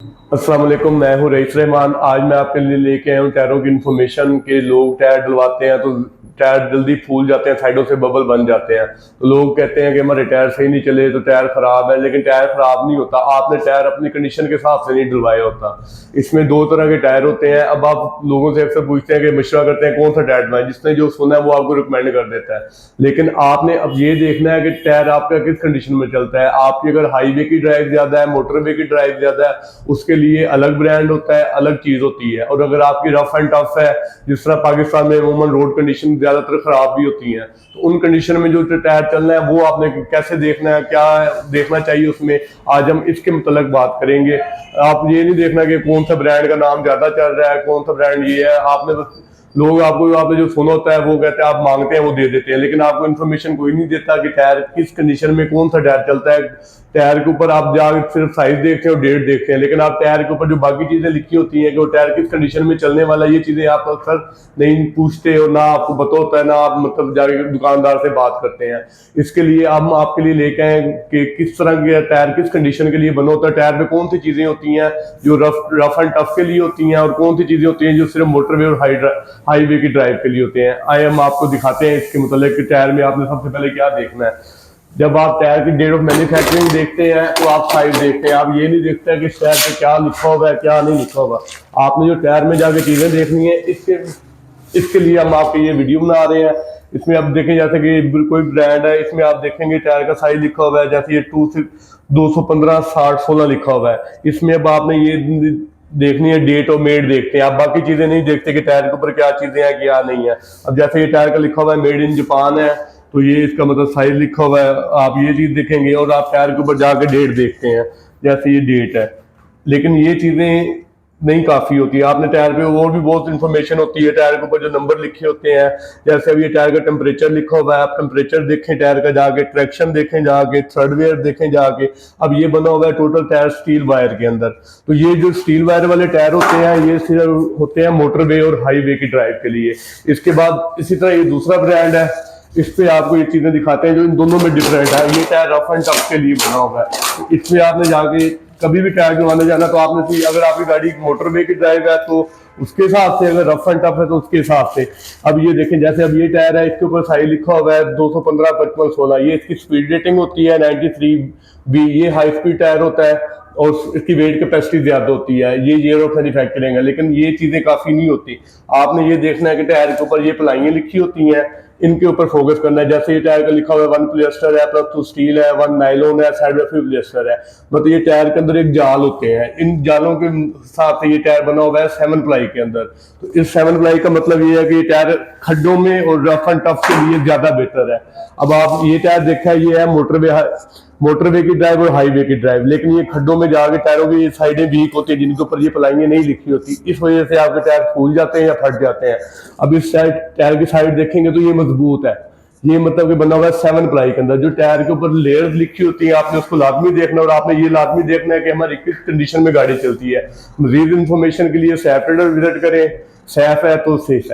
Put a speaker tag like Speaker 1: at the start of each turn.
Speaker 1: अस्सलाम वालेकुम, मैं हूँ रईस रहमान। आज मैं आपके लिए लेके आया हूँ टायरों की इन्फॉर्मेशन के। लोग टायर डलवाते हैं तो टायर जल्दी फूल जाते हैं, साइडों से बबल बन जाते हैं। तो लोग कहते हैं कि हमारे टायर सही नहीं चले तो टायर खराब है, लेकिन टायर खराब नहीं होता। आपने टायर अपनी कंडीशन के हिसाब से नहीं डलवाया होता। इसमें दो तरह के टायर होते हैं। अब आप लोगों से अक्सर पूछते हैं कि मशवरा करते हैं कौन सा टायर डलवाएं, जिसने जो सुना है वो आपको रिकमेंड कर देता है। लेकिन आपने अब ये देखना है कि टायर आपका किस कंडीशन में चलता है। आपकी अगर हाईवे की ड्राइव ज्यादा है, मोटरवे की ड्राइव ज्यादा है, उसके लिए अलग ब्रांड होता है, अलग चीज होती है। और अगर आपकी रफ एंड टफ है, जिस तरह पाकिस्तान में अमूमन रोड कंडीशन ज्यादातर खराब भी होती हैं, तो उन कंडीशन में जो टायर चलना है वो आपने कैसे देखना है, क्या देखना चाहिए उसमें, आज हम इसके मुतल्लिक बात करेंगे। आप ये नहीं देखना कि कौन सा ब्रांड का नाम ज्यादा चल रहा है, कौन सा ब्रांड ये है। आपने बस लोग आपको आपने जो सुना होता है वो कहते हैं, आप मांगते हैं वो दे देते हैं, लेकिन आपको इन्फॉर्मेशन कोई नहीं देता कि टायर किस कंडीशन में कौन सा टायर चलता है। टायर के ऊपर आप जाकर सिर्फ साइज देखते हैं और डेट देखते हैं, लेकिन आप टायर के ऊपर जो बाकी चीजें लिखी होती हैं कि वो टायर किस कंडीशन में चलने वाला, ये चीजें आप अक्सर नहीं पूछते और ना आपको पता होता है, ना आप मतलब जाके दुकानदार से बात करते हैं। इसके लिए हम आपके लिए लेके आए कि किस तरह के टायर किस कंडीशन के लिए बना होता है, टायर पे कौन सी चीजें होती हैं जो रफ एंड टफ के लिए होती हैं, और कौन सी चीजें होती हैं जो सिर्फ मोटरवे और हाईवे की ड्राइव के लिए होते हैं। आइए हम आपको दिखाते हैं इसके मुताबिक कि टायर में आपने सबसे पहले क्या देखना है। जब आप टायर की डेट ऑफ मैन्युफैक्चरिंग देखते हैं तो आप साइज देखते हैं। आप ये नहीं देखते हैं कि इस टायर पे क्या लिखा हुआ है, क्या नहीं लिखा हुआ। आपने जो टायर में जाके चीजें देखनी है, इसके लिए हम आपके ये वीडियो बना रहे हैं। इसमें आप देखें जैसे कि कोई ब्रांड है, इसमें आप देखेंगे टायर का साइज लिखा हुआ है, जैसे ये 215 60 16 लिखा हुआ है। इसमें अब आपने ये देखनी है डेट और मेड देखते हैं, आप बाकी चीजें नहीं देखते कि टायर के ऊपर क्या चीजें हैं क्या नहीं है। अब जैसे ये टायर का लिखा हुआ है मेड इन जापान है, तो ये इसका मतलब साइज लिखा हुआ है, आप ये चीज देखेंगे। और आप टायर के ऊपर जाके डेट देखते हैं, जैसे ये डेट है। लेकिन ये चीजें नहीं काफी होती है। आपने टायर पे और भी बहुत इंफॉर्मेशन होती है, टायर के ऊपर जो नंबर लिखे होते हैं। जैसे अब ये टायर का टेम्परेचर लिखा हुआ है, आप टेम्परेचर देखें टायर का जाके, ट्रैक्शन देखें जाके, थर्ड वेयर देखें जाके। अब ये बना हुआ है टोटल टायर स्टील वायर के अंदर। तो ये जो स्टील वायर वाले टायर होते हैं, ये सिर्फ होते हैं मोटरवे और हाईवे की ड्राइव के लिए। इसके बाद इसी तरह ये दूसरा ब्रांड है, इस पे आपको ये चीजें दिखाते हैं जो इन दोनों में डिफरेंट है। ये टायर रफ एंड टफ के लिए बना हुआ है। इसमें आपने जाके कभी भी टायर डलवाने जाना तो आपने अगर आपकी गाड़ी मोटरवे की ड्राइव है तो उसके हिसाब से, अगर रफ एंड टफ है तो उसके हिसाब से। अब ये देखें, जैसे अब ये टायर है, इसके ऊपर साइज लिखा हुआ है 215 55 16। ये इसकी स्पीड रेटिंग होती है 93 B। ये हाई स्पीड टायर होता है और इसकी वेट कैपेसिटी ज्यादा होती है। ये ईयर ऑफ मैन्युफैक्चरिंग है, लेकिन ये चीजें काफी नहीं होती। आपने ये देखना है कि टायर के ऊपर ये प्लाइयां लिखी होती हैं, इनके ऊपर फोकस करना है। जैसे ये टायर का लिखा हुआ है 1 पॉलिएस्टर है, +2 स्टील है, 1 नायलॉन है, साइड में 3 पॉलिएस्टर है। मतलब ये टायर के अंदर एक जाल होते हैं, इन जालों के साथ ये टायर बना हुआ है 7 प्लाई के अंदर। तो इस 7 प्लाई का मतलब ये है कि ये टायर खड्डों में और रफ एंड टफ के लिए ज्यादा बेहतर है। अब आप ये टायर देखा है, ये है मोटरवे की ड्राइव और हाईवे की ड्राइव, लेकिन ये खड्डों में जाके टायरों की साइडें वीक होती है, जिनके ऊपर ये प्लाइयां नहीं लिखी होती। इस वजह से आपके टायर फूल जाते हैं या फट जाते हैं। अब इस साइड टायर की साइड देखेंगे तो ये मजबूत है। ये मतलब कि बना हुआ है 7 प्लाई के अंदर। जो टायर के ऊपर लेयर्स लिखी होती है, आपने उसको लाजमी देखना, और आपने ये लाजमी देखना है कि हमारी किस कंडीशन में गाड़ी चलती है। मजीद इंफॉर्मेशन के लिए सैफ ट्रेडर विजिट करें। सैफ है तो सेफ है।